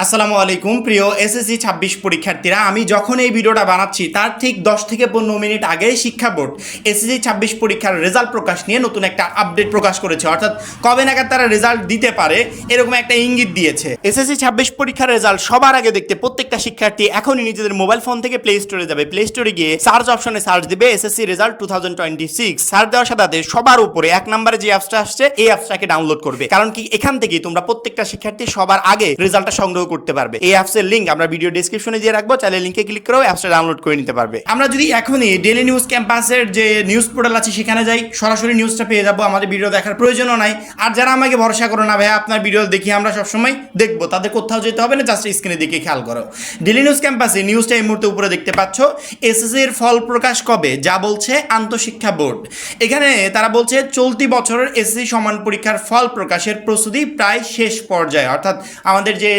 আসসালামু আলাইকুম প্রিয় এসএসসি ২৬ পরীক্ষার্থীরা, আমি যখন এই ভিডিওটা বানাচ্ছি তার ঠিক ১০ থেকে ১৫ মিনিট আগে শিক্ষা বোর্ড এসএসসি ২৬ পরীক্ষার রেজাল্ট প্রকাশ নিয়ে নতুন একটা আপডেট প্রকাশ করেছে। অর্থাৎ কবে নাগাদ তারা রেজাল্ট দিতে পারে এরকম একটা ইঙ্গিত দিয়েছে। এসএসসি ২৬ পরীক্ষার রেজাল্ট সবার আগে দেখতে প্রত্যেকটা শিক্ষার্থী এখনই নিজেদের মোবাইল ফোন থেকে প্লে স্টোরে যাবে। প্লে স্টোরে গিয়ে সার্চ অপশনে সার্চ দিবে এসএসসি রেজাল্ট 2026। সার্চ দেওয়ার সাথে সবার উপরে এক নম্বরে যে অ্যাপসটা আসছে এই অ্যাপসটাকে ডাউনলোড করবে, কারণ কি এখান থেকেই তোমরা প্রত্যেকটা শিক্ষার্থী সবার আগে রেজাল্টটা সংগ্রহ করতে পারবে। এই অ্যাপসের লিংক আমরা ভিডিও ডেসক্রিপশনে দিয়ে রাখবো, চাইলে লিংকে ক্লিক করেও অ্যাপসটা ডাউনলোড করে নিতে পারবে। আমরা যদি এখনই ডেইলি নিউজ ক্যাম্পাসের যে নিউজ পোর্টাল আছে সেখানে যাই, সরাসরি নিউজটা পেয়ে যাবো, আমাদের ভিডিও দেখার প্রয়োজনও নাই। আর যারা আমাকে ভরসা করো না ভাইয়া আপনার ভিডিও দেখি আমরা সবসময় দেখবো, তাদের কোথাও যেতে হবে না, জাস্ট স্ক্রিনে দেখে খেয়াল করো। ডেইলি নিউজ ক্যাম্পাসে নিউজটা এই মুহূর্তে উপরে দেখতে পাচ্ছ। এসএসসির ফল প্রকাশ কবে যা বলছে আন্তঃশিক্ষা বোর্ড। এখানে তারা বলছে চলতি বছরের এসএসসি সমান পরীক্ষার ফল প্রকাশের প্রস্তুতি প্রায় শেষ পর্যায়ে। অর্থাৎ আমাদের যে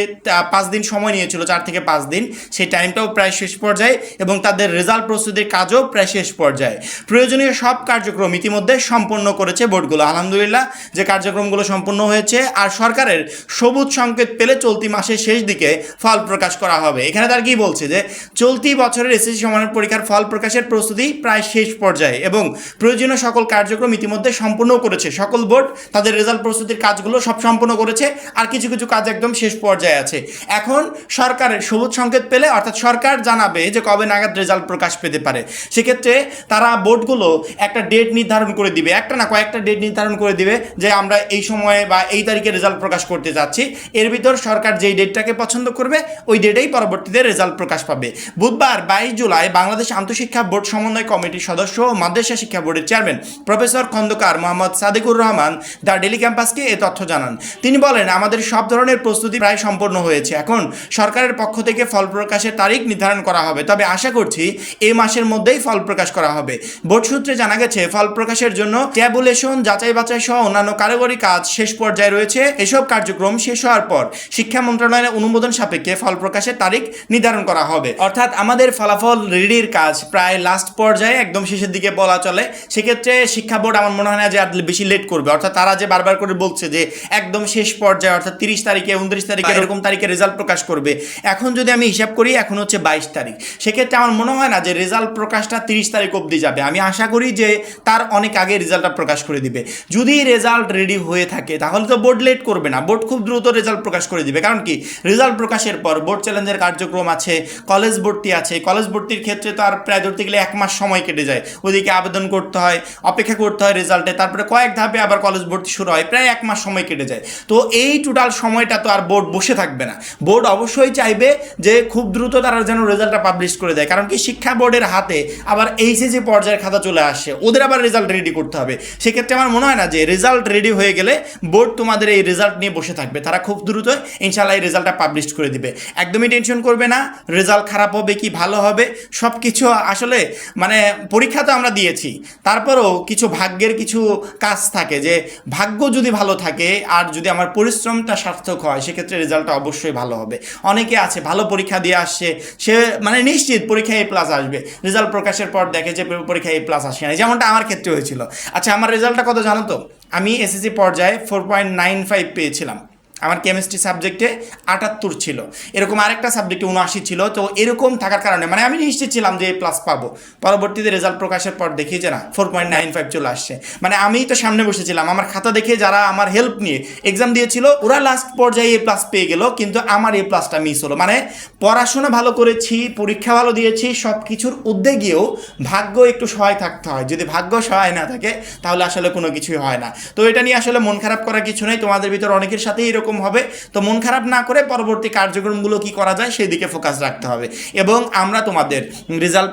5 দিন সময় নিয়েছিল, 4 থেকে 5 দিন, সেই টাইমটাও প্রায় শেষ পর্যায়ে এবং তাদের রেজাল্ট প্রস্তুতির কাজও প্রায় শেষ পর্যায়ে। প্রয়োজনীয় সব কার্যক্রম ইতিমধ্যে সম্পন্ন করেছে বোর্ডগুলো। আলহামদুলিল্লাহ যে কার্যক্রমগুলো সম্পন্ন হয়েছে, আর সরকারের সবুজ সংকেত পেলে চলতি মাসের শেষ দিকে ফল প্রকাশ করা হবে। এখানে তার কি বলছে যে চলতি বছরের এসএসসি সমানের পরীক্ষার ফল প্রকাশের প্রস্তুতি প্রায় শেষ পর্যায়ে এবং প্রয়োজনীয় সকল কার্যক্রম ইতিমধ্যে সম্পন্ন করেছে। সকল বোর্ড তাদের রেজাল্ট প্রস্তুতির কাজগুলো সব সম্পন্ন করেছে, আর কিছু কিছু কাজ একদম শেষ পর্যায়ে আছে। এখন সরকারের সবুজ সংকেত পেলে, অর্থাৎ সরকার জানাবে যে কবে নাগাদ রেজাল্ট প্রকাশ পেতে পারে, সেক্ষেত্রে তারা বোর্ডগুলো একটা ডেট নির্ধারণ করে দিবে, একটা না কয়েকটা ডেট নির্ধারণ করে দিবে যে আমরা এই সময়ে বা এই তারিখে রেজাল্ট প্রকাশ করতে যাচ্ছি। এর ভিতর সরকার যেই ডেটটাকে পছন্দ করবে ওই ডেটেই পরবর্তীতে রেজাল্ট প্রকাশ পাবে। বুধবার 22 জুলাই বাংলাদেশ আন্তঃশিক্ষা বোর্ড সমন্বয় কমিটির সদস্য ও মাদ্রাসা শিক্ষা বোর্ডের chairman professor Khandakar Mohammad Sadiqur Rahman the daily ক্যাম্পাসকে এ তথ্য জানান। তিনি বলেন, আমাদের সব ধরনের প্রস্তুতি প্রায় সম্পন্ন হয়েছে, এখন সরকারের পক্ষ থেকে ফল প্রকাশের তারিখ নির্ধারণ করা হবে, তবে আশা করছি এই মাসের মধ্যেই ফল প্রকাশ করা হবে। বোর্ড সূত্রে জানা গেছে ফল প্রকাশের জন্য ট্যাবুলেশন, যাচাই বাছাই সহ অন্যান্য কারিগরি কাজ শেষ পর্যায়ে রয়েছে। এসব কার্যক্রম শেষ হওয়ার পর শিক্ষা মন্ত্রণালয়ের অনুমোদন সাপেক্ষে ফল প্রকাশের তারিখ নির্ধারণ করা হবে। অর্থাৎ আমাদের ফলাফল রেডির কাজ প্রায় লাস্ট পর্যায়ে, একদম শেষের দিকে বলা চলে। সেক্ষেত্রে শিক্ষা বোর্ড আমার মনে হয় না যে আর বেশি লেট করবে। অর্থাৎ তারা যে বারবার করে বলছে যে একদম শেষ পর্যায়ে, অর্থাৎ 30 তারিখে 29 তারিখে এরকম তারিখে রেজাল্ট প্রকাশ করবে। এখন যদি আমি হিসাব করি এখন হচ্ছে 22 তারিখ, সেক্ষেত্রে আমার মনে হয় না যে রেজাল্ট প্রকাশটা 30 তারিখ অবধি যাবে। আমি আশা করি যে তার অনেক আগে রেজাল্টটা প্রকাশ করে দিবে। যদি রেজাল্ট রেডি হয়ে থাকে তাহলে তো বোর্ড লেট করবে না, বোর্ড খুব দ্রুত রেজাল্ট প্রকাশ করে দিবে। কারণ কি রেজাল্ট প্রকাশের পর বোর্ড চ্যালেঞ্জের কার্যক্রম আছে, কলেজ ভর্তি আছে। কলেজ ভর্তির ক্ষেত্রে তো আর প্রায় ধরতে গেলে 1 মাস সময় কেটে যায়, ওদিকে আবেদন করতে হয়, অপেক্ষা করতে হয় রেজাল্টে, তারপরে কয়েক ধাপে আবার কলেজ ভর্তি শুরু হয়, প্রায় 1 মাস সময় কেটে যায়। তো এই টোটাল সময়টা তো আর বোর্ড বসে থাকবে না। বোর্ড অবশ্যই চাইবে যে খুব দ্রুত তারা যেন রেজাল্টটা পাবলিশ করে দেয়, কারণ কি শিক্ষা বোর্ডের হাতে আবার এইচএসসি পর্যায়ের খাতা চলে আসে, ওদের আবার রেজাল্ট রেডি করতে হবে। সেক্ষেত্রে আমার মনে হয় না যে রেজাল্ট রেডি হয়ে গেলে বোর্ড তোমাদের এই রেজাল্ট নিয়ে বসে থাকবে। তারা খুব দ্রুত ইনশাআল্লাহ এই রেজাল্টটা পাবলিশ করে দিবে। একদমই টেনশন করবে না, রেজাল্ট খারাপ হবে কি ভালো হবে সব কিছু আসলে মানে পরীক্ষা তো আমরা দিয়েছি, তারপরেও কিছু ভাগ্যের কিছু কাজ থাকে, যে ভাগ্য যদি ভালো থাকে আর যদি আমার পরিশ্রমটা সার্থক হয় সেক্ষেত্রে রেজাল্টটা অবশ্যই ভালো হবে। অনেকে আছে ভালো পরীক্ষা দিয়ে আসছে, সে মানে নিশ্চিত পরীক্ষায় A+ আসবে, রেজাল্ট প্রকাশের পর দেখে যে পরীক্ষায় A+ আসে না, যেমনটা আমার ক্ষেত্রে হয়েছিল। আচ্ছা, আমার রেজাল্টটা কত জানো তো? আমি এসএসসি পর্যায়ে 4.95 পেয়েছিলাম। আমার কেমিস্ট্রি সাবজেক্টে 78 ছিল, এরকম আরেকটা সাবজেক্টে 79 ছিল। তো এরকম থাকার কারণে মানে আমি নিশ্চিত ছিলাম যে A+ পাবো। পরবর্তীতে রেজাল্ট প্রকাশের পর দেখি যে না 4.95 চলে আসছে। মানে আমি তো সামনে বসেছিলাম, আমার খাতা দেখে যারা আমার হেল্প নিয়ে এক্সাম দিয়েছিল ওরা লাস্ট পর্যায়ে A+ পেয়ে গেল, কিন্তু আমার A+টা মিস হলো। মানে পড়াশোনা ভালো করেছি, পরীক্ষা ভালো দিয়েছি, সব কিছুর ঊর্ধ্বে গিয়েও ভাগ্য একটু সহায় থাকতে হয়। যদি ভাগ্য সহায় না থাকে তাহলে আসলে কোনো কিছুই হয় না। তো এটা নিয়ে আসলে মন খারাপ করার কিছু নেই, তোমাদের ভিতর অনেকের সাথেই এরকম হবে। তো মন খারাপ না করে পরবর্তী কার্যক্রমগুলো কি করা যায় সেই দিকে ফোকাস রাখতে হবে। এবং আমরা তোমাদের রেজাল্ট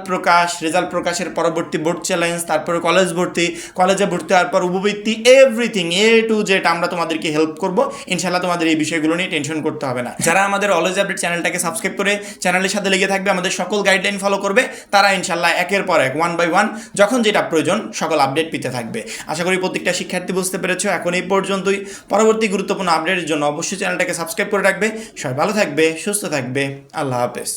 প্রকাশের পরবর্তী বোর্ড চ্যালেঞ্জ, তারপরে কলেজ ভর্তি, কলেজে ভর্তি হওয়ার পর উপবৃত্তি, এভরিথিং A to Z আমরা তোমাদেরকে হেল্প করব ইনশাআল্লাহ। তোমাদের এই বিষয়গুলো নিয়ে টেনশন করতে হবে না। যারা আমাদের অলওয়েজ আপডেট চ্যানেলটাকে সাবস্ক্রাইব করে চ্যানেলের সাথে লেগে থাকবে, আমাদের সকল গাইডলাইন ফলো করবে, তারা ইনশাআল্লাহ একের পর এক 1 by 1 যখন যেটা প্রয়োজন সকল আপডেট পেতে থাকবে। আশা করি প্রত্যেকটা শিক্ষার্থী বুঝতে পেরেছো। এখন এই পর্যন্তই। পরবর্তী গুরুত্বপূর্ণ আপডেটের জন্য অবশ্যই চ্যানেলটাকে সাবস্ক্রাইব করে রাখবে। সবাই ভালো থাকবে, সুস্থ থাকবে। আল্লাহ হাফেজ।